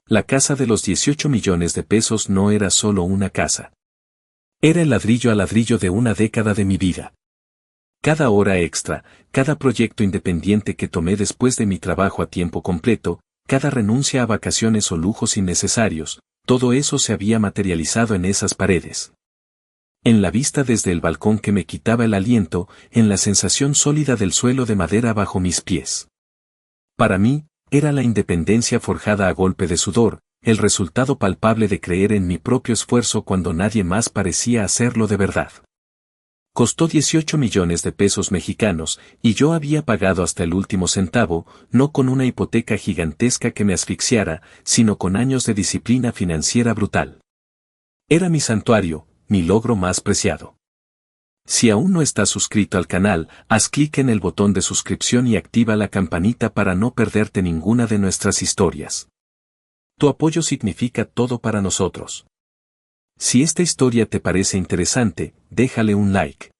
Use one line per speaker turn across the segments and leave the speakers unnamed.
La casa de los 18 millones de pesos no era solo una casa. Era el ladrillo a ladrillo de una década de mi vida. Cada hora extra, cada proyecto independiente que tomé después de mi trabajo a tiempo completo, cada renuncia a vacaciones o lujos innecesarios, todo eso se había materializado en esas paredes. En la vista desde el balcón que me quitaba el aliento, en la sensación sólida del suelo de madera bajo mis pies. Para mí, era la independencia forjada a golpe de sudor, el resultado palpable de creer en mi propio esfuerzo cuando nadie más parecía hacerlo de verdad. Costó 18 millones de pesos mexicanos, y yo había pagado hasta el último centavo, no con una hipoteca gigantesca que me asfixiara, sino con años de disciplina financiera brutal. Era mi santuario, mi logro más preciado. Si aún no estás suscrito al canal, haz clic en el botón de suscripción y activa la campanita para no perderte ninguna de nuestras historias. Tu apoyo significa todo para nosotros. Si esta historia te parece interesante, déjale un like.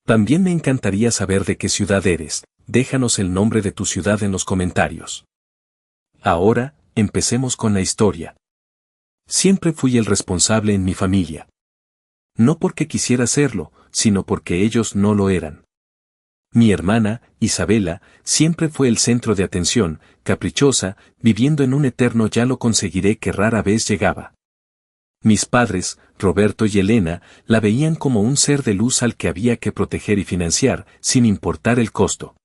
También me encantaría saber de qué ciudad eres, déjanos el nombre de tu ciudad en los comentarios. Ahora, empecemos con la historia. Siempre fui el responsable en mi familia. No porque quisiera serlo, sino porque ellos no lo eran. Mi hermana, Isabela, siempre fue el centro de atención, caprichosa, viviendo en un eterno ya lo conseguiré que rara vez llegaba. Mis padres, Roberto y Elena, la veían como un ser de luz al que había que proteger y financiar, sin importar el costo.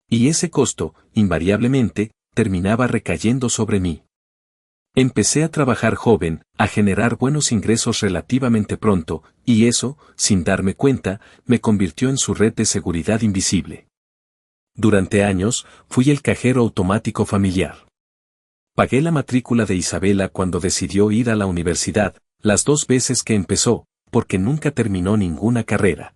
Y ese costo, invariablemente, terminaba recayendo sobre mí. Empecé a trabajar joven, a generar buenos ingresos relativamente pronto, y eso, sin darme cuenta, me convirtió en su red de seguridad invisible. Durante años, fui el cajero automático familiar. Pagué la matrícula de Isabela cuando decidió ir a la universidad, las 2 veces que empezó, porque nunca terminó ninguna carrera.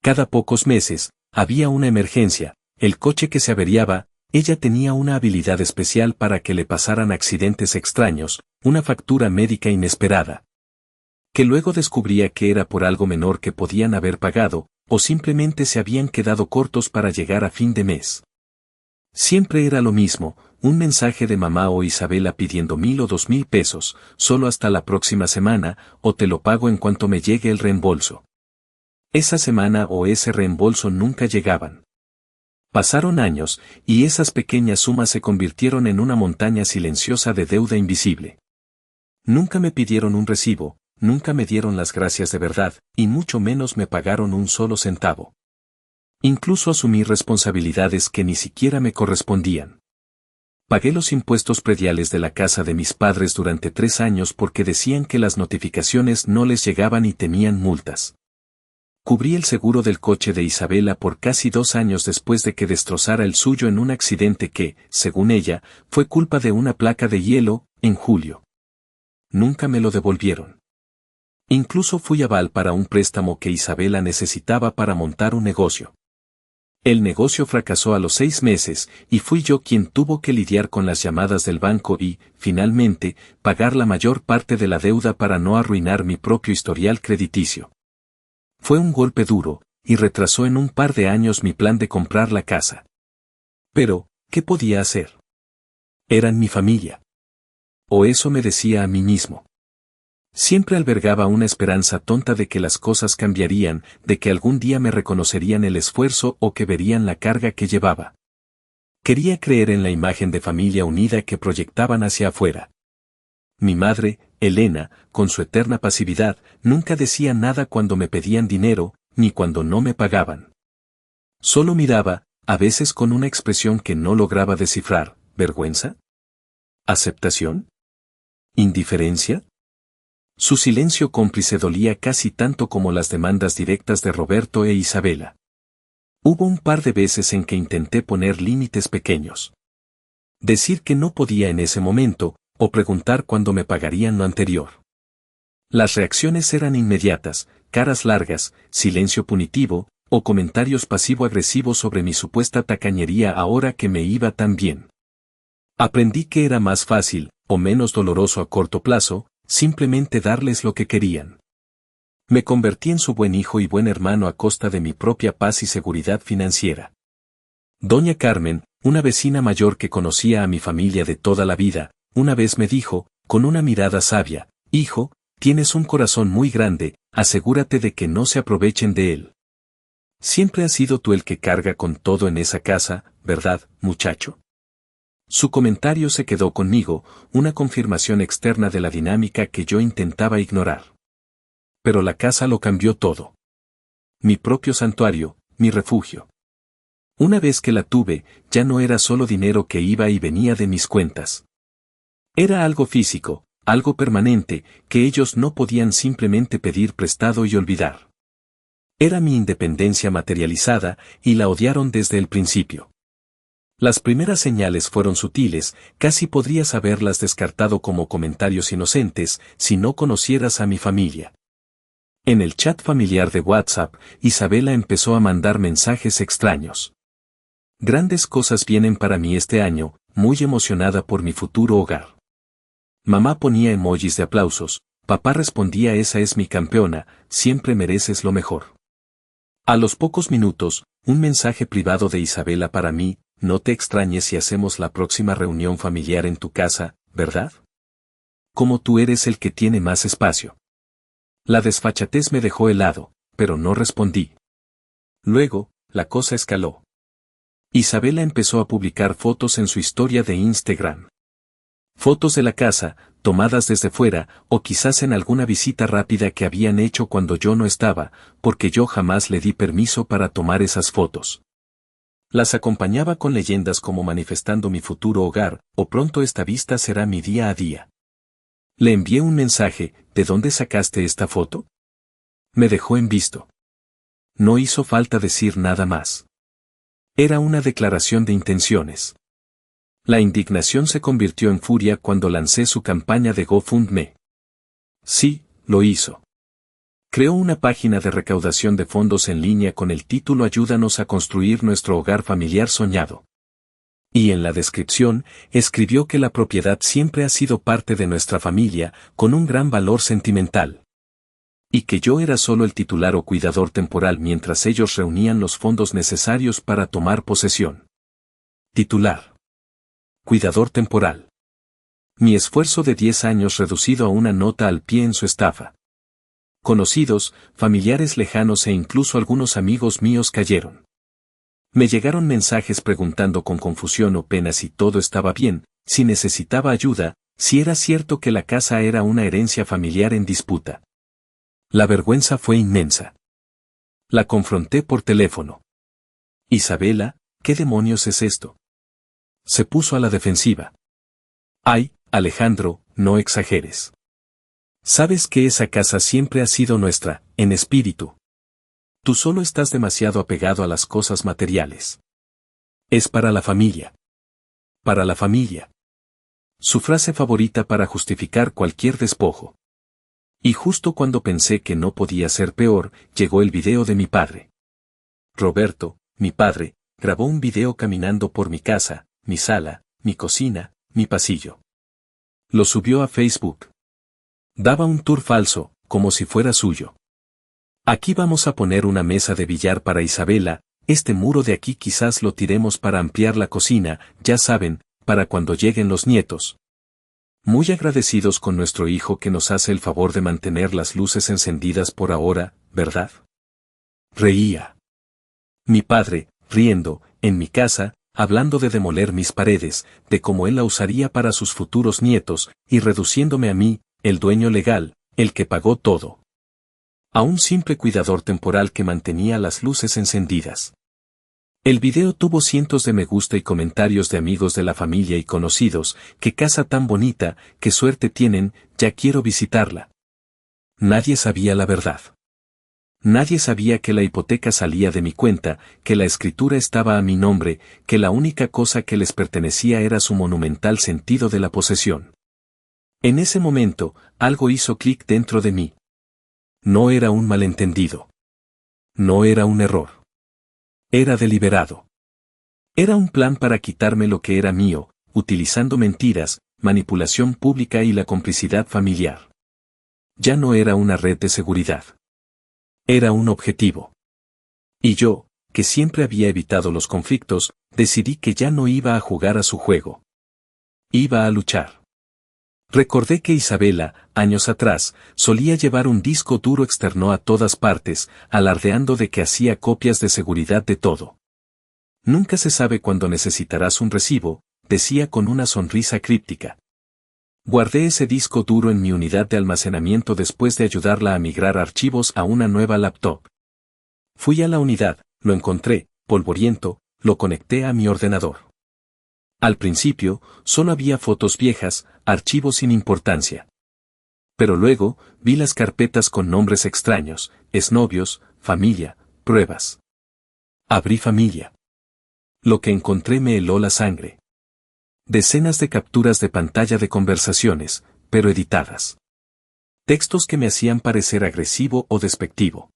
Cada pocos meses, había una emergencia, el coche que se averiaba. Ella tenía una habilidad especial para que le pasaran accidentes extraños, una factura médica inesperada. Que luego descubría que era por algo menor que podían haber pagado, o simplemente se habían quedado cortos para llegar a fin de mes. Siempre era lo mismo, un mensaje de mamá o Isabela pidiendo 1,000 o 2,000 pesos, solo hasta la próxima semana, o te lo pago en cuanto me llegue el reembolso. Esa semana o ese reembolso nunca llegaban. Pasaron años, y esas pequeñas sumas se convirtieron en una montaña silenciosa de deuda invisible. Nunca me pidieron un recibo, nunca me dieron las gracias de verdad, y mucho menos me pagaron un solo centavo. Incluso asumí responsabilidades que ni siquiera me correspondían. Pagué los impuestos prediales de la casa de mis padres durante 3 años porque decían que las notificaciones no les llegaban y temían multas. Cubrí el seguro del coche de Isabela por casi 2 años después de que destrozara el suyo en un accidente que, según ella, fue culpa de una placa de hielo, en julio. Nunca me lo devolvieron. Incluso fui aval para un préstamo que Isabela necesitaba para montar un negocio. El negocio fracasó a los 6 meses, y fui yo quien tuvo que lidiar con las llamadas del banco y, finalmente, pagar la mayor parte de la deuda para no arruinar mi propio historial crediticio. Fue un golpe duro, y retrasó en un par de años mi plan de comprar la casa. Pero, ¿qué podía hacer? Eran mi familia. O eso me decía a mí mismo. Siempre albergaba una esperanza tonta de que las cosas cambiarían, de que algún día me reconocerían el esfuerzo o que verían la carga que llevaba. Quería creer en la imagen de familia unida que proyectaban hacia afuera. Mi madre, Elena, con su eterna pasividad, nunca decía nada cuando me pedían dinero, ni cuando no me pagaban. Solo miraba, a veces con una expresión que no lograba descifrar, ¿vergüenza? ¿Aceptación? ¿Indiferencia? Su silencio cómplice dolía casi tanto como las demandas directas de Roberto e Isabela. Hubo un par de veces en que intenté poner límites pequeños. Decir que no podía en ese momento, o preguntar cuándo me pagarían lo anterior. Las reacciones eran inmediatas, caras largas, silencio punitivo, o comentarios pasivo-agresivos sobre mi supuesta tacañería ahora que me iba tan bien. Aprendí que era más fácil, o menos doloroso a corto plazo, simplemente darles lo que querían. Me convertí en su buen hijo y buen hermano a costa de mi propia paz y seguridad financiera. Doña Carmen, una vecina mayor que conocía a mi familia de toda la vida, una vez me dijo, con una mirada sabia, hijo, tienes un corazón muy grande, asegúrate de que no se aprovechen de él. Siempre has sido tú el que carga con todo en esa casa, ¿verdad, muchacho? Su comentario se quedó conmigo, una confirmación externa de la dinámica que yo intentaba ignorar. Pero la casa lo cambió todo. Mi propio santuario, mi refugio. Una vez que la tuve, ya no era solo dinero que iba y venía de mis cuentas. Era algo físico, algo permanente, que ellos no podían simplemente pedir prestado y olvidar. Era mi independencia materializada, y la odiaron desde el principio. Las primeras señales fueron sutiles, casi podrías haberlas descartado como comentarios inocentes, si no conocieras a mi familia. En el chat familiar de WhatsApp, Isabela empezó a mandar mensajes extraños. Grandes cosas vienen para mí este año, muy emocionada por mi futuro hogar. Mamá ponía emojis de aplausos, papá respondía esa es mi campeona, siempre mereces lo mejor. A los pocos minutos, un mensaje privado de Isabela para mí, no te extrañes si hacemos la próxima reunión familiar en tu casa, ¿verdad? Como tú eres el que tiene más espacio. La desfachatez me dejó helado, pero no respondí. Luego, la cosa escaló. Isabela empezó a publicar fotos en su historia de Instagram. Fotos de la casa, tomadas desde fuera, o quizás en alguna visita rápida que habían hecho cuando yo no estaba, porque yo jamás le di permiso para tomar esas fotos. Las acompañaba con leyendas como manifestando mi futuro hogar, o pronto esta vista será mi día a día. Le envié un mensaje, ¿de dónde sacaste esta foto? Me dejó en visto. No hizo falta decir nada más. Era una declaración de intenciones. La indignación se convirtió en furia cuando lancé su campaña de GoFundMe. Sí, lo hizo. Creó una página de recaudación de fondos en línea con el título Ayúdanos a construir nuestro hogar familiar soñado. Y en la descripción, escribió que la propiedad siempre ha sido parte de nuestra familia, con un gran valor sentimental. Y que yo era solo el titular o cuidador temporal mientras ellos reunían los fondos necesarios para tomar posesión. Titular. Cuidador temporal. Mi esfuerzo de 10 años reducido a una nota al pie en su estafa. Conocidos, familiares lejanos e incluso algunos amigos míos cayeron. Me llegaron mensajes preguntando con confusión o pena si todo estaba bien, si necesitaba ayuda, si era cierto que la casa era una herencia familiar en disputa. La vergüenza fue inmensa. La confronté por teléfono. Isabela, ¿qué demonios es esto? Se puso a la defensiva. Ay, Alejandro, no exageres. Sabes que esa casa siempre ha sido nuestra, en espíritu. Tú solo estás demasiado apegado a las cosas materiales. Es para la familia. Para la familia. Su frase favorita para justificar cualquier despojo. Y justo cuando pensé que no podía ser peor, llegó el video de mi padre. Roberto, mi padre, grabó un video caminando por mi casa, mi sala, mi cocina, mi pasillo. Lo subió a Facebook. Daba un tour falso, como si fuera suyo. Aquí vamos a poner una mesa de billar para Isabela, este muro de aquí quizás lo tiremos para ampliar la cocina, ya saben, para cuando lleguen los nietos. Muy agradecidos con nuestro hijo que nos hace el favor de mantener las luces encendidas por ahora, ¿verdad? Reía. Mi padre, riendo, en mi casa, hablando de demoler mis paredes, de cómo él la usaría para sus futuros nietos, y reduciéndome a mí, el dueño legal, el que pagó todo. A un simple cuidador temporal que mantenía las luces encendidas. El video tuvo cientos de me gusta y comentarios de amigos de la familia y conocidos, qué casa tan bonita, qué suerte tienen, ya quiero visitarla. Nadie sabía la verdad. Nadie sabía que la hipoteca salía de mi cuenta, que la escritura estaba a mi nombre, que la única cosa que les pertenecía era su monumental sentido de la posesión. En ese momento, algo hizo clic dentro de mí. No era un malentendido. No era un error. Era deliberado. Era un plan para quitarme lo que era mío, utilizando mentiras, manipulación pública y la complicidad familiar. Ya no era una red de seguridad. Era un objetivo. Y yo, que siempre había evitado los conflictos, decidí que ya no iba a jugar a su juego. Iba a luchar. Recordé que Isabela, años atrás, solía llevar un disco duro externo a todas partes, alardeando de que hacía copias de seguridad de todo. Nunca se sabe cuándo necesitarás un recibo, decía con una sonrisa críptica. Guardé ese disco duro en mi unidad de almacenamiento después de ayudarla a migrar archivos a una nueva laptop. Fui a la unidad, lo encontré, polvoriento, lo conecté a mi ordenador. Al principio, solo había fotos viejas, archivos sin importancia. Pero luego, vi las carpetas con nombres extraños, exnovios, familia, pruebas. Abrí familia. Lo que encontré me heló la sangre. Decenas de capturas de pantalla de conversaciones, pero editadas. Textos que me hacían parecer agresivo o despectivo.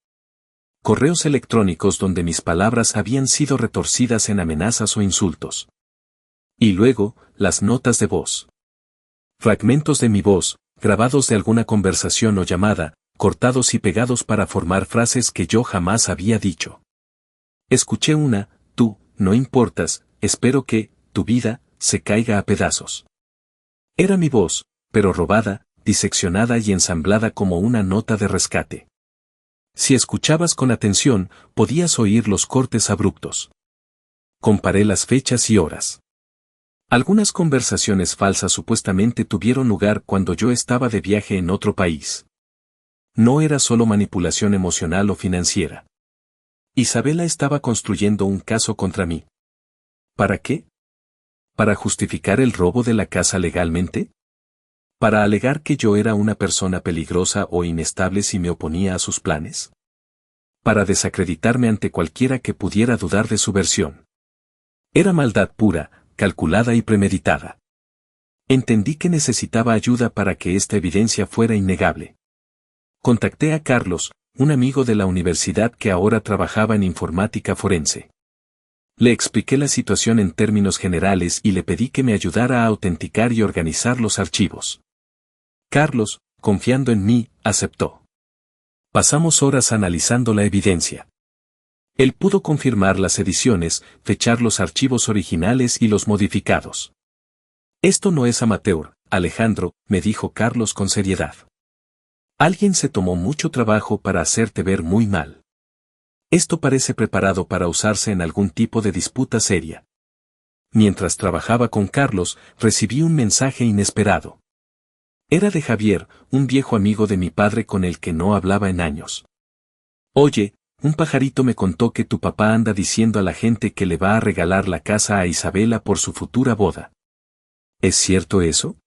Correos electrónicos donde mis palabras habían sido retorcidas en amenazas o insultos. Y luego, las notas de voz. Fragmentos de mi voz, grabados de alguna conversación o llamada, cortados y pegados para formar frases que yo jamás había dicho. Escuché una, tú, no importas, espero que, tu vida, se caiga a pedazos. Era mi voz, pero robada, diseccionada y ensamblada como una nota de rescate. Si escuchabas con atención, podías oír los cortes abruptos. Comparé las fechas y horas. Algunas conversaciones falsas supuestamente tuvieron lugar cuando yo estaba de viaje en otro país. No era solo manipulación emocional o financiera. Isabela estaba construyendo un caso contra mí. ¿Para qué? ¿Para justificar el robo de la casa legalmente? ¿Para alegar que yo era una persona peligrosa o inestable si me oponía a sus planes? ¿Para desacreditarme ante cualquiera que pudiera dudar de su versión? Era maldad pura, calculada y premeditada. Entendí que necesitaba ayuda para que esta evidencia fuera innegable. Contacté a Carlos, un amigo de la universidad que ahora trabajaba en informática forense. Le expliqué la situación en términos generales y le pedí que me ayudara a autenticar y organizar los archivos. Carlos, confiando en mí, aceptó. Pasamos horas analizando la evidencia. Él pudo confirmar las ediciones, fechar los archivos originales y los modificados. Esto no es amateur, Alejandro, me dijo Carlos con seriedad. Alguien se tomó mucho trabajo para hacerte ver muy mal. Esto parece preparado para usarse en algún tipo de disputa seria. Mientras trabajaba con Carlos, recibí un mensaje inesperado. Era de Javier, un viejo amigo de mi padre con el que no hablaba en años. Oye, un pajarito me contó que tu papá anda diciendo a la gente que le va a regalar la casa a Isabela por su futura boda. ¿Es cierto eso?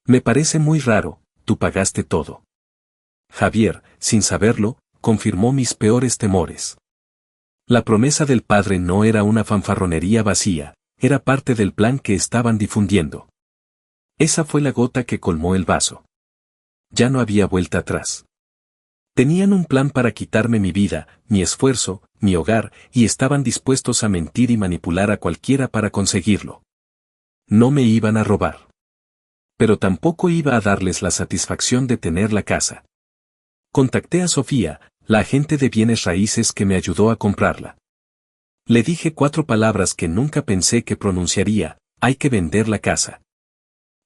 Me parece muy raro, tú pagaste todo. Javier, sin saberlo, confirmó mis peores temores. La promesa del padre no era una fanfarronería vacía, era parte del plan que estaban difundiendo. Esa fue la gota que colmó el vaso. Ya no había vuelta atrás. Tenían un plan para quitarme mi vida, mi esfuerzo, mi hogar, y estaban dispuestos a mentir y manipular a cualquiera para conseguirlo. No me iban a robar. Pero tampoco iba a darles la satisfacción de tener la casa. Contacté a Sofía, la agente de bienes raíces que me ayudó a comprarla. Le dije 4 palabras que nunca pensé que pronunciaría: hay que vender la casa.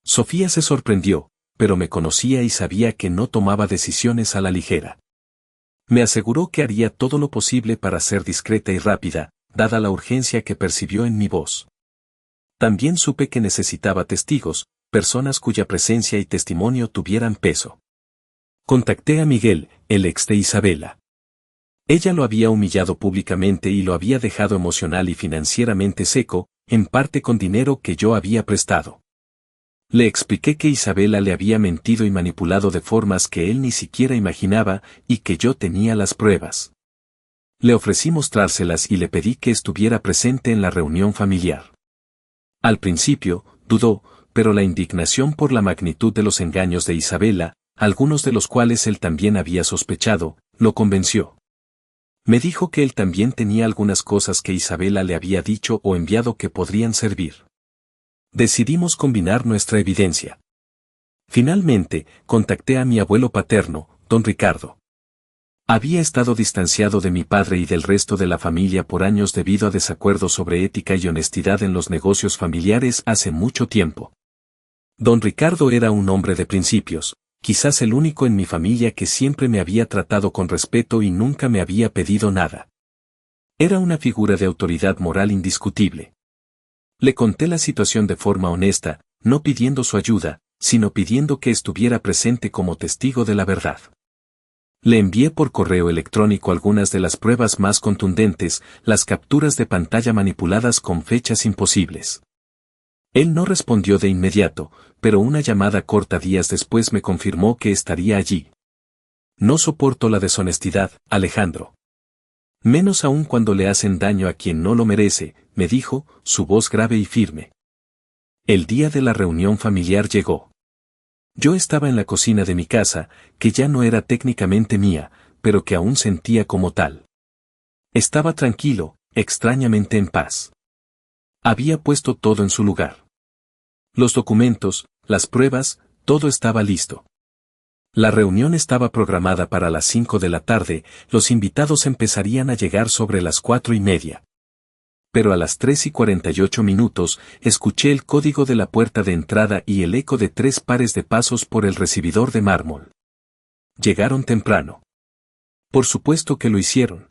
Sofía se sorprendió, pero me conocía y sabía que no tomaba decisiones a la ligera. Me aseguró que haría todo lo posible para ser discreta y rápida, dada la urgencia que percibió en mi voz. También supe que necesitaba testigos, personas cuya presencia y testimonio tuvieran peso. Contacté a Miguel, el ex de Isabela. Ella lo había humillado públicamente y lo había dejado emocional y financieramente seco, en parte con dinero que yo había prestado. Le expliqué que Isabela le había mentido y manipulado de formas que él ni siquiera imaginaba y que yo tenía las pruebas. Le ofrecí mostrárselas y le pedí que estuviera presente en la reunión familiar. Al principio, dudó, pero la indignación por la magnitud de los engaños de Isabela, algunos de los cuales él también había sospechado, lo convenció. Me dijo que él también tenía algunas cosas que Isabela le había dicho o enviado que podrían servir. Decidimos combinar nuestra evidencia. Finalmente, contacté a mi abuelo paterno, don Ricardo. Había estado distanciado de mi padre y del resto de la familia por años debido a desacuerdos sobre ética y honestidad en los negocios familiares hace mucho tiempo. Don Ricardo era un hombre de principios, quizás el único en mi familia que siempre me había tratado con respeto y nunca me había pedido nada. Era una figura de autoridad moral indiscutible. Le conté la situación de forma honesta, no pidiendo su ayuda, sino pidiendo que estuviera presente como testigo de la verdad. Le envié por correo electrónico algunas de las pruebas más contundentes, las capturas de pantalla manipuladas con fechas imposibles. Él no respondió de inmediato, pero una llamada corta días después me confirmó que estaría allí. No soporto la deshonestidad, Alejandro. Menos aún cuando le hacen daño a quien no lo merece, me dijo, su voz grave y firme. El día de la reunión familiar llegó. Yo estaba en la cocina de mi casa, que ya no era técnicamente mía, pero que aún sentía como tal. Estaba tranquilo, extrañamente en paz. Había puesto todo en su lugar. Los documentos, las pruebas, todo estaba listo. La reunión estaba programada para las 5 de la tarde, los invitados empezarían a llegar sobre las 4:30. Pero a las 3:48 escuché el código de la puerta de entrada y el eco de 3 pares de pasos por el recibidor de mármol. Llegaron temprano. Por supuesto que lo hicieron.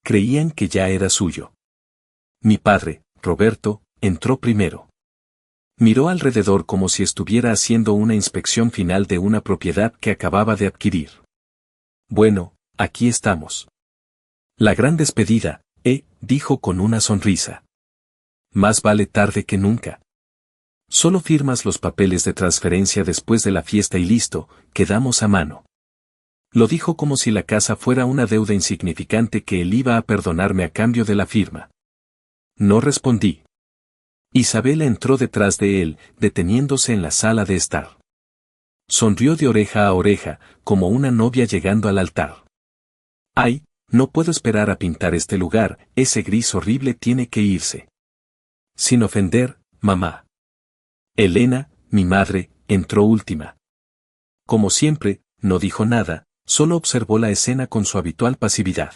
Creían que ya era suyo. Mi padre, Roberto, entró primero. Miró alrededor como si estuviera haciendo una inspección final de una propiedad que acababa de adquirir. Bueno, aquí estamos. La gran despedida, dijo con una sonrisa. Más vale tarde que nunca. Solo firmas los papeles de transferencia después de la fiesta y listo, quedamos a mano. Lo dijo como si la casa fuera una deuda insignificante que él iba a perdonarme a cambio de la firma. No respondí. Isabela entró detrás de él, deteniéndose en la sala de estar. Sonrió de oreja a oreja, como una novia llegando al altar. ¡Ay, no puedo esperar a pintar este lugar, ese gris horrible tiene que irse! Sin ofender, mamá. Elena, mi madre, entró última. Como siempre, no dijo nada, solo observó la escena con su habitual pasividad.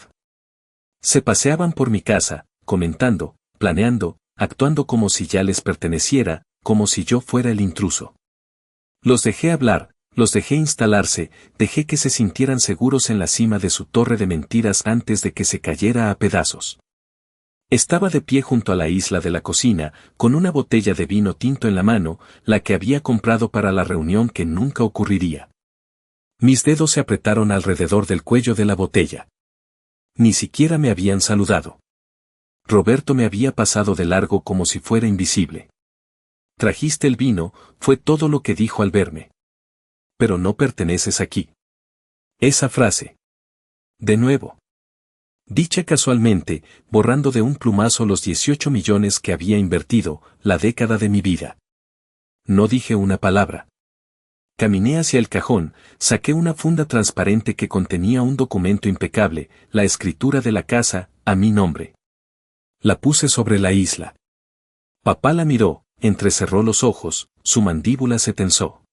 Se paseaban por mi casa, comentando, planeando, actuando como si ya les perteneciera, como si yo fuera el intruso. Los dejé hablar, los dejé instalarse, dejé que se sintieran seguros en la cima de su torre de mentiras antes de que se cayera a pedazos. Estaba de pie junto a la isla de la cocina, con una botella de vino tinto en la mano, la que había comprado para la reunión que nunca ocurriría. Mis dedos se apretaron alrededor del cuello de la botella. Ni siquiera me habían saludado. Roberto me había pasado de largo como si fuera invisible. Trajiste el vino, fue todo lo que dijo al verme. Pero no perteneces aquí. Esa frase. De nuevo. Dicha casualmente, borrando de un plumazo los 18 millones que había invertido, la década de mi vida. No dije una palabra. Caminé hacia el cajón, saqué una funda transparente que contenía un documento impecable, la escritura de la casa, a mi nombre. La puse sobre la isla. Papá la miró, entrecerró los ojos, su mandíbula se tensó.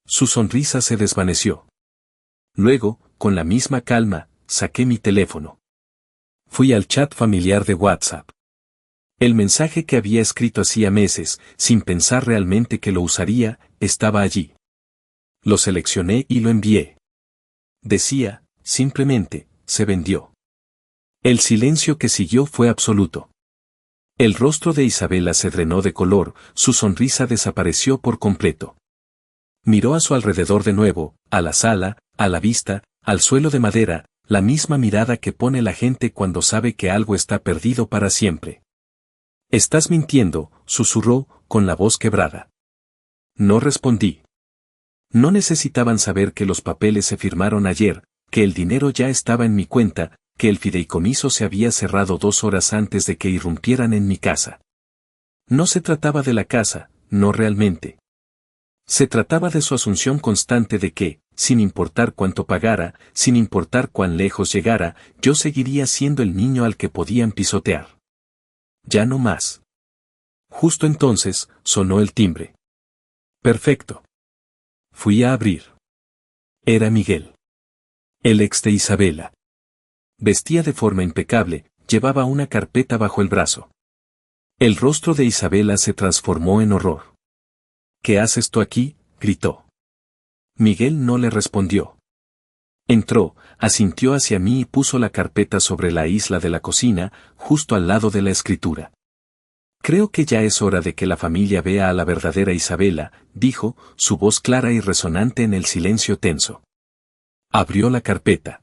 Su sonrisa se desvaneció. Luego, con la misma calma, saqué mi teléfono. Fui al chat familiar de WhatsApp. El mensaje que había escrito hacía meses, sin pensar realmente que lo usaría, estaba allí. Lo seleccioné y lo envié. Decía, simplemente, se vendió. El silencio que siguió fue absoluto. El rostro de Isabela se drenó de color, su sonrisa desapareció por completo. Miró a su alrededor de nuevo, a la sala, a la vista, al suelo de madera, la misma mirada que pone la gente cuando sabe que algo está perdido para siempre. Estás mintiendo, susurró, con la voz quebrada. No respondí. No necesitaban saber que los papeles se firmaron ayer, que el dinero ya estaba en mi cuenta, que el fideicomiso se había cerrado 2 horas antes de que irrumpieran en mi casa. No se trataba de la casa, no realmente. Se trataba de su asunción constante de que, sin importar cuánto pagara, sin importar cuán lejos llegara, yo seguiría siendo el niño al que podían pisotear. Ya no más. Justo entonces, sonó el timbre. Perfecto. Fui a abrir. Era Miguel. El ex de Isabela. Vestía de forma impecable, llevaba una carpeta bajo el brazo. El rostro de Isabela se transformó en horror. ¿Qué haces tú aquí?, gritó. Miguel no le respondió. Entró, asintió hacia mí y puso la carpeta sobre la isla de la cocina, justo al lado de la escritura. Creo que ya es hora de que la familia vea a la verdadera Isabela, dijo, su voz clara y resonante en el silencio tenso. Abrió la carpeta.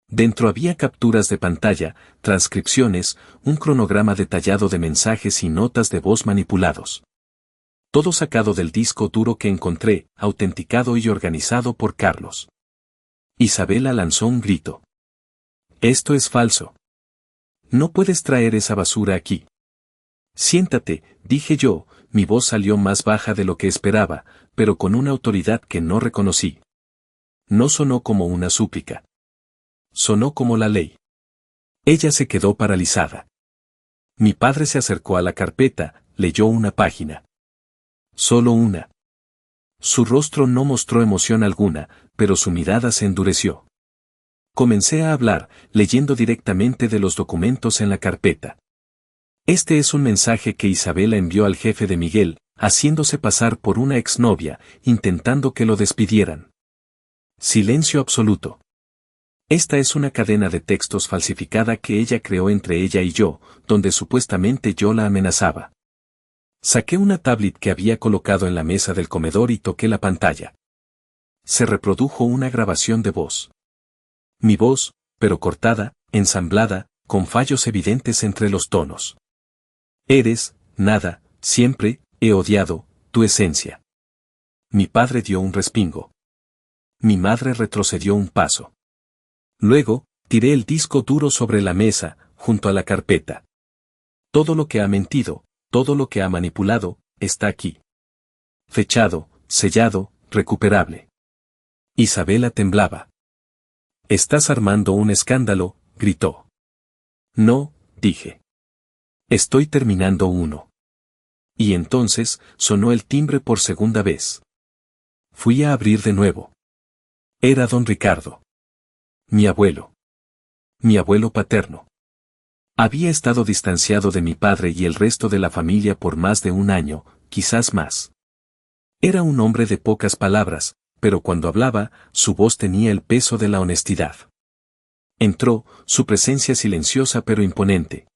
Dentro había capturas de pantalla, transcripciones, un cronograma detallado de mensajes y notas de voz manipulados. Todo sacado del disco duro que encontré, autenticado y organizado por Carlos. Isabela lanzó un grito. Esto es falso. No puedes traer esa basura aquí. Siéntate, dije yo, mi voz salió más baja de lo que esperaba, pero con una autoridad que no reconocí. No sonó como una súplica. Sonó como la ley. Ella se quedó paralizada. Mi padre se acercó a la carpeta, leyó una página. Solo una. Su rostro no mostró emoción alguna, pero su mirada se endureció. Comencé a hablar, leyendo directamente de los documentos en la carpeta. Este es un mensaje que Isabela envió al jefe de Miguel, haciéndose pasar por una exnovia, intentando que lo despidieran. Silencio absoluto. Esta es una cadena de textos falsificada que ella creó entre ella y yo, donde supuestamente yo la amenazaba. Saqué una tablet que había colocado en la mesa del comedor y toqué la pantalla. Se reprodujo una grabación de voz. Mi voz, pero cortada, ensamblada, con fallos evidentes entre los tonos. Eres, nada, siempre, he odiado, tu esencia. Mi padre dio un respingo. Mi madre retrocedió un paso. Luego, tiré el disco duro sobre la mesa, junto a la carpeta. Todo lo que ha mentido, todo lo que ha manipulado, está aquí. Fechado, sellado, recuperable. Isabela temblaba. Estás armando un escándalo, gritó. No, dije. Estoy terminando uno. Y entonces, sonó el timbre por segunda vez. Fui a abrir de nuevo. Era don Ricardo. Mi abuelo. Mi abuelo paterno. Había estado distanciado de mi padre y el resto de la familia por más de un año, quizás más. Era un hombre de pocas palabras, pero cuando hablaba, su voz tenía el peso de la honestidad. Entró, su presencia silenciosa pero imponente.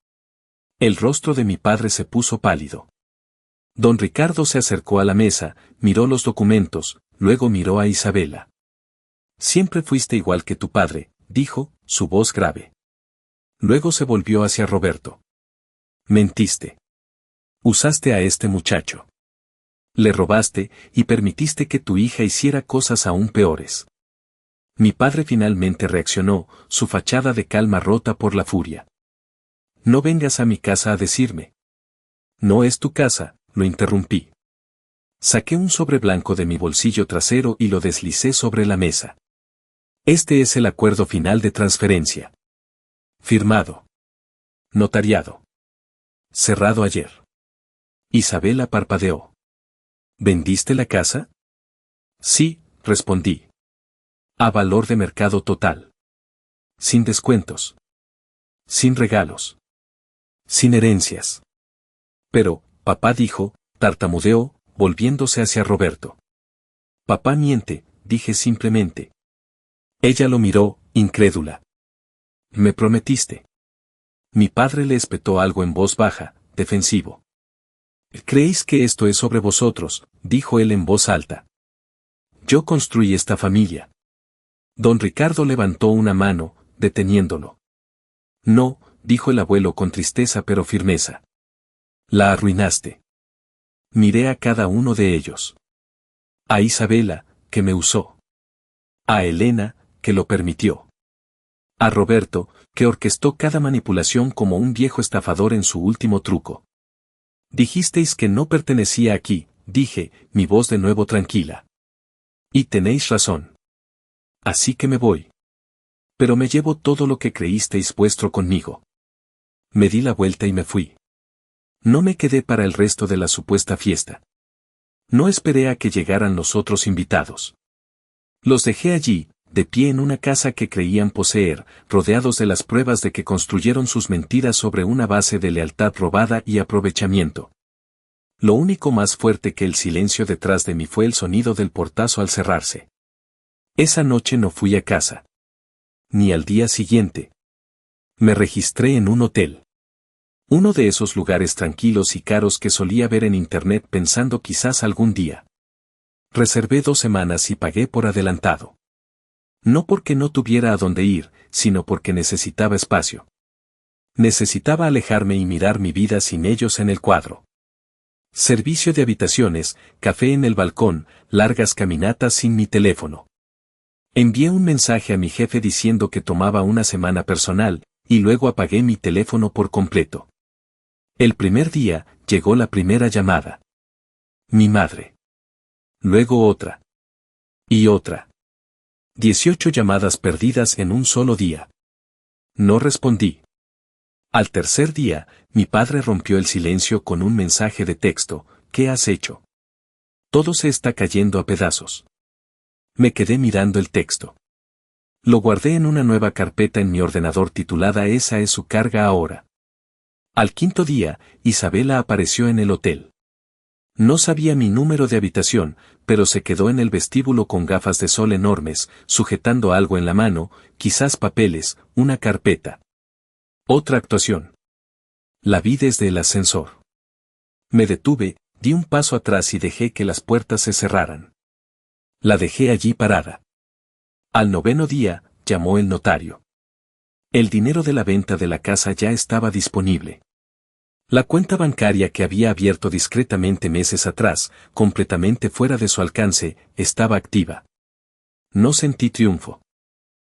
El rostro de mi padre se puso pálido. Don Ricardo se acercó a la mesa, miró los documentos, luego miró a Isabela. Siempre fuiste igual que tu padre, dijo, su voz grave. Luego se volvió hacia Roberto. Mentiste. Usaste a este muchacho. Le robaste y permitiste que tu hija hiciera cosas aún peores. Mi padre finalmente reaccionó, su fachada de calma rota por la furia. No vengas a mi casa a decirme. No es tu casa, lo interrumpí. Saqué un sobre blanco de mi bolsillo trasero y lo deslicé sobre la mesa. Este es el acuerdo final de transferencia. Firmado. Notariado. Cerrado ayer. Isabela parpadeó. ¿Vendiste la casa? Sí, respondí. A valor de mercado total. Sin descuentos. Sin regalos. Sin herencias. Pero, papá dijo, tartamudeó, volviéndose hacia Roberto. Papá miente, dije simplemente. Ella lo miró, incrédula. Me prometiste. Mi padre le espetó algo en voz baja, defensivo. ¿Creéis que esto es sobre vosotros?, dijo él en voz alta. Yo construí esta familia. Don Ricardo levantó una mano, deteniéndolo. No, dijo el abuelo con tristeza pero firmeza. La arruinaste. Miré a cada uno de ellos. A Isabela, que me usó. A Elena, que lo permitió. A Roberto, que orquestó cada manipulación como un viejo estafador en su último truco. Dijisteis que no pertenecía aquí, dije, mi voz de nuevo tranquila. Y tenéis razón. Así que me voy. Pero me llevo todo lo que creísteis vuestro conmigo. Me di la vuelta y me fui. No me quedé para el resto de la supuesta fiesta. No esperé a que llegaran los otros invitados. Los dejé allí, de pie en una casa que creían poseer, rodeados de las pruebas de que construyeron sus mentiras sobre una base de lealtad robada y aprovechamiento. Lo único más fuerte que el silencio detrás de mí fue el sonido del portazo al cerrarse. Esa noche no fui a casa. Ni al día siguiente. Me registré en un hotel. Uno de esos lugares tranquilos y caros que solía ver en internet pensando quizás algún día. Reservé 2 semanas y pagué por adelantado. No porque no tuviera a dónde ir, sino porque necesitaba espacio. Necesitaba alejarme y mirar mi vida sin ellos en el cuadro. Servicio de habitaciones, café en el balcón, largas caminatas sin mi teléfono. Envié un mensaje a mi jefe diciendo que tomaba una semana personal, y luego apagué mi teléfono por completo. El primer día, llegó la primera llamada. Mi madre. Luego otra. Y otra. 18 llamadas perdidas en un solo día. No respondí. Al tercer día, mi padre rompió el silencio con un mensaje de texto: ¿qué has hecho? Todo se está cayendo a pedazos. Me quedé mirando el texto. Lo guardé en una nueva carpeta en mi ordenador titulada Esa es su carga ahora. Al quinto día, Isabela apareció en el hotel. No sabía mi número de habitación, pero se quedó en el vestíbulo con gafas de sol enormes, sujetando algo en la mano, quizás papeles, una carpeta. Otra actuación. La vi desde el ascensor. Me detuve, di un paso atrás y dejé que las puertas se cerraran. La dejé allí parada. Al 9º día, llamó el notario. El dinero de la venta de la casa ya estaba disponible. La cuenta bancaria que había abierto discretamente meses atrás, completamente fuera de su alcance, estaba activa. No sentí triunfo.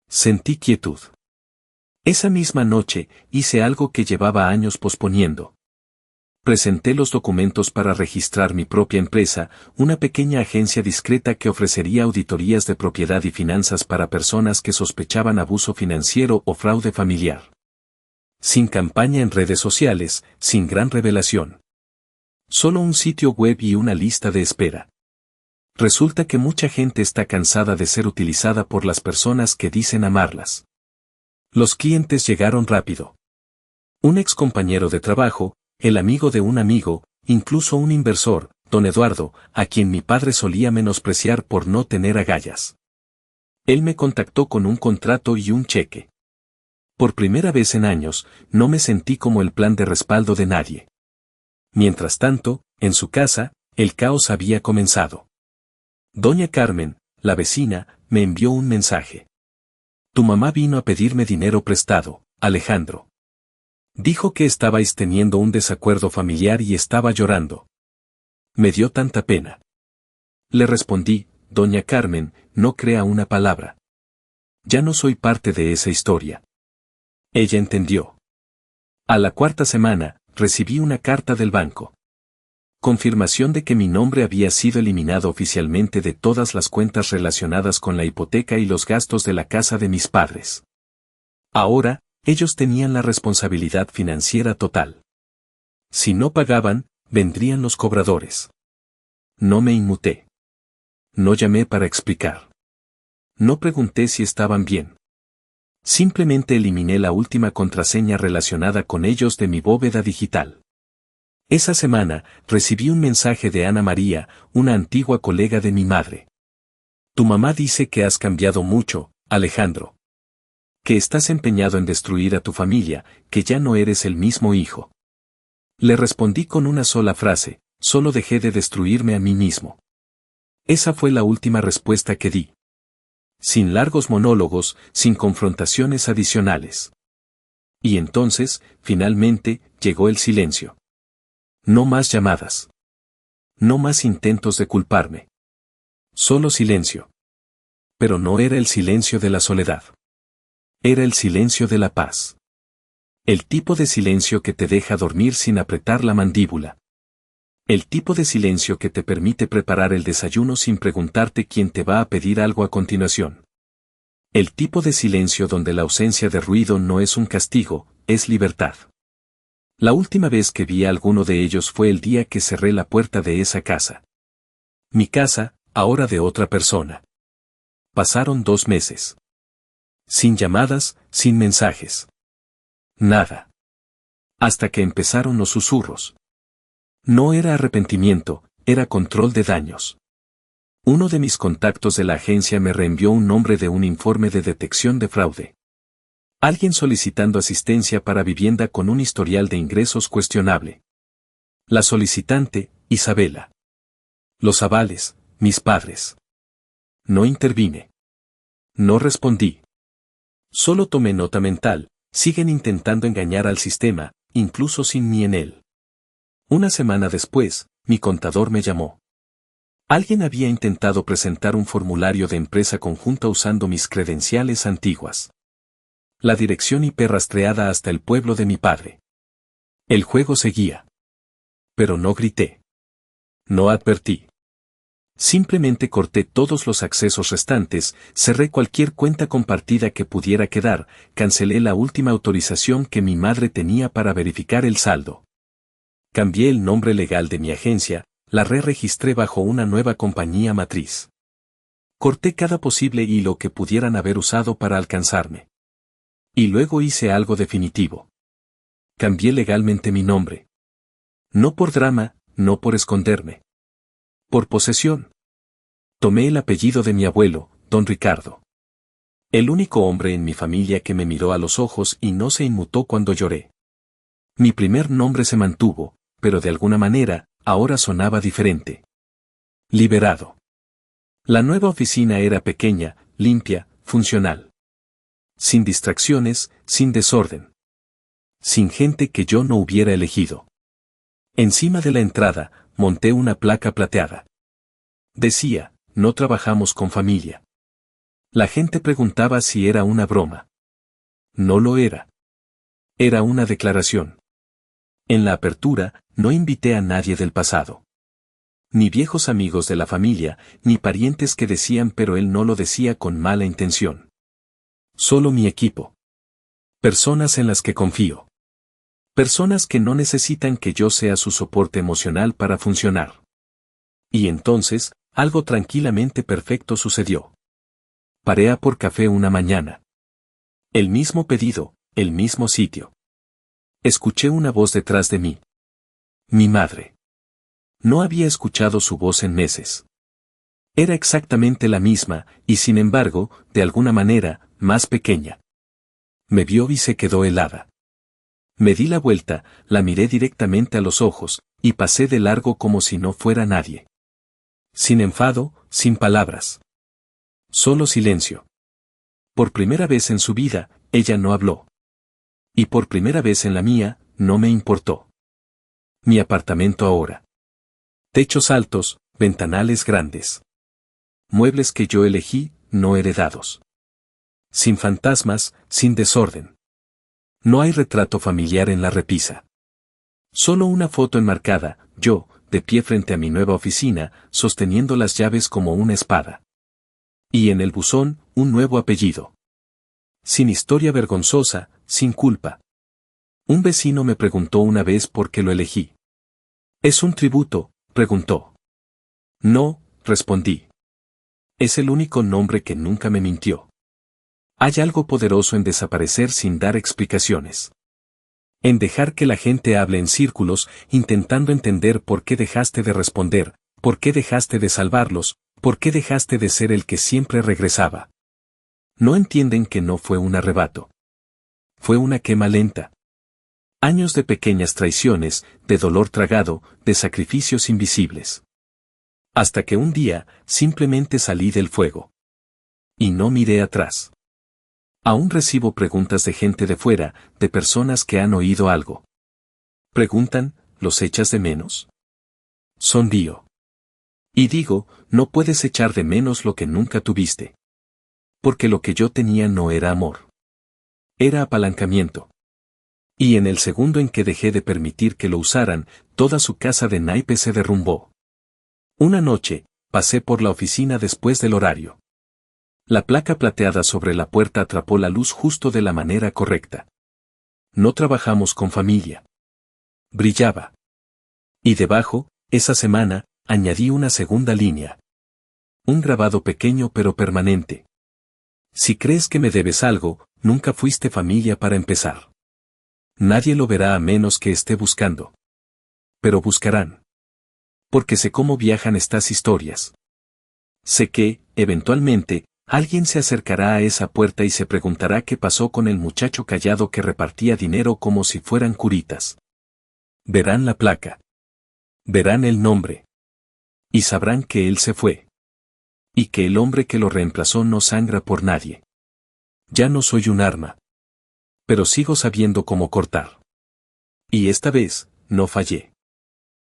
Sentí quietud. Esa misma noche, hice algo que llevaba años posponiendo. Presenté los documentos para registrar mi propia empresa, una pequeña agencia discreta que ofrecería auditorías de propiedad y finanzas para personas que sospechaban abuso financiero o fraude familiar. Sin campaña en redes sociales, sin gran revelación. Solo un sitio web y una lista de espera. Resulta que mucha gente está cansada de ser utilizada por las personas que dicen amarlas. Los clientes llegaron rápido. Un ex compañero de trabajo, el amigo de un amigo, incluso un inversor, don Eduardo, a quien mi padre solía menospreciar por no tener agallas. Él me contactó con un contrato y un cheque. Por primera vez en años, no me sentí como el plan de respaldo de nadie. Mientras tanto, en su casa, el caos había comenzado. Doña Carmen, la vecina, me envió un mensaje. Tu mamá vino a pedirme dinero prestado, Alejandro. Dijo que estabais teniendo un desacuerdo familiar y estaba llorando. Me dio tanta pena. Le respondí: Doña Carmen, no crea una palabra. Ya no soy parte de esa historia. Ella entendió. A la 4ª semana, recibí una carta del banco. Confirmación de que mi nombre había sido eliminado oficialmente de todas las cuentas relacionadas con la hipoteca y los gastos de la casa de mis padres. Ahora, ellos tenían la responsabilidad financiera total. Si no pagaban, vendrían los cobradores. No me inmuté. No llamé para explicar. No pregunté si estaban bien. Simplemente eliminé la última contraseña relacionada con ellos de mi bóveda digital. Esa semana, recibí un mensaje de Ana María, una antigua colega de mi madre. Tu mamá dice que has cambiado mucho, Alejandro. Que estás empeñado en destruir a tu familia, que ya no eres el mismo hijo. Le respondí con una sola frase: solo dejé de destruirme a mí mismo. Esa fue la última respuesta que di. Sin largos monólogos, sin confrontaciones adicionales. Y entonces, finalmente, llegó el silencio. No más llamadas. No más intentos de culparme. Solo silencio. Pero no era el silencio de la soledad. Era el silencio de la paz. El tipo de silencio que te deja dormir sin apretar la mandíbula. El tipo de silencio que te permite preparar el desayuno sin preguntarte quién te va a pedir algo a continuación. El tipo de silencio donde la ausencia de ruido no es un castigo, es libertad. La última vez que vi a alguno de ellos fue el día que cerré la puerta de esa casa. Mi casa, ahora de otra persona. Pasaron 2 meses. Sin llamadas, sin mensajes. Nada. Hasta que empezaron los susurros. No era arrepentimiento, era control de daños. Uno de mis contactos de la agencia me reenvió un nombre de un informe de detección de fraude. Alguien solicitando asistencia para vivienda con un historial de ingresos cuestionable. La solicitante, Isabela. Los avales, mis padres. No intervine. No respondí. Solo tomé nota mental, siguen intentando engañar al sistema, incluso sin mí en él. Una semana después, mi contador me llamó. Alguien había intentado presentar un formulario de empresa conjunta usando mis credenciales antiguas. La dirección IP rastreada hasta el pueblo de mi padre. El juego seguía. Pero no grité. No advertí. Simplemente corté todos los accesos restantes, cerré cualquier cuenta compartida que pudiera quedar, cancelé la última autorización que mi madre tenía para verificar el saldo. Cambié el nombre legal de mi agencia, la re-registré bajo una nueva compañía matriz. Corté cada posible hilo que pudieran haber usado para alcanzarme. Y luego hice algo definitivo. Cambié legalmente mi nombre. No por drama, no por esconderme. Por posesión. Tomé el apellido de mi abuelo, don Ricardo. El único hombre en mi familia que me miró a los ojos y no se inmutó cuando lloré. Mi primer nombre se mantuvo, pero de alguna manera, ahora sonaba diferente. Liberado. La nueva oficina era pequeña, limpia, funcional. Sin distracciones, sin desorden. Sin gente que yo no hubiera elegido. Encima de la entrada, monté una placa plateada. Decía, no trabajamos con familia. La gente preguntaba si era una broma. No lo era. Era una declaración. En la apertura, no invité a nadie del pasado. Ni viejos amigos de la familia, ni parientes que decían pero él no lo decía con mala intención. Solo mi equipo. Personas en las que confío. Personas que no necesitan que yo sea su soporte emocional para funcionar. Y entonces, algo tranquilamente perfecto sucedió. Paré a por café una mañana. El mismo pedido, el mismo sitio. Escuché una voz detrás de mí. Mi madre. No había escuchado su voz en meses. Era exactamente la misma, y sin embargo, de alguna manera, más pequeña. Me vio y se quedó helada. Me di la vuelta, la miré directamente a los ojos, y pasé de largo como si no fuera nadie. Sin enfado, sin palabras. Solo silencio. Por primera vez en su vida, ella no habló. Y por primera vez en la mía, no me importó. Mi apartamento ahora. Techos altos, ventanales grandes. Muebles que yo elegí, no heredados. Sin fantasmas, sin desorden. No hay retrato familiar en la repisa. Solo una foto enmarcada, yo, de pie frente a mi nueva oficina, sosteniendo las llaves como una espada. Y en el buzón, un nuevo apellido. Sin historia vergonzosa, sin culpa. Un vecino me preguntó una vez por qué lo elegí. ¿Es un tributo?, preguntó. No, respondí. Es el único nombre que nunca me mintió. Hay algo poderoso en desaparecer sin dar explicaciones. En dejar que la gente hable en círculos, intentando entender por qué dejaste de responder, por qué dejaste de salvarlos, por qué dejaste de ser el que siempre regresaba. No entienden que no fue un arrebato. Fue una quema lenta. Años de pequeñas traiciones, de dolor tragado, de sacrificios invisibles. Hasta que un día, simplemente salí del fuego. Y no miré atrás. Aún recibo preguntas de gente de fuera, de personas que han oído algo. Preguntan, ¿los echas de menos? Sonrío. Y digo, no puedes echar de menos lo que nunca tuviste. Porque lo que yo tenía no era amor. Era apalancamiento. Y en el segundo en que dejé de permitir que lo usaran, toda su casa de naipes se derrumbó. Una noche, pasé por la oficina después del horario. La placa plateada sobre la puerta atrapó la luz justo de la manera correcta. No trabajamos con familia. Brillaba. Y debajo, esa semana, añadí una segunda línea. Un grabado pequeño pero permanente. Si crees que me debes algo, nunca fuiste familia para empezar. Nadie lo verá a menos que esté buscando. pero buscarán. Porque sé cómo viajan estas historias. Sé que, eventualmente, alguien se acercará a esa puerta y se preguntará qué pasó con el muchacho callado que repartía dinero como si fueran curitas. Verán la placa. Verán el nombre. Y sabrán que él se fue. Y que el hombre que lo reemplazó no sangra por nadie. Ya no soy un arma. Pero sigo sabiendo cómo cortar. Y esta vez, no fallé.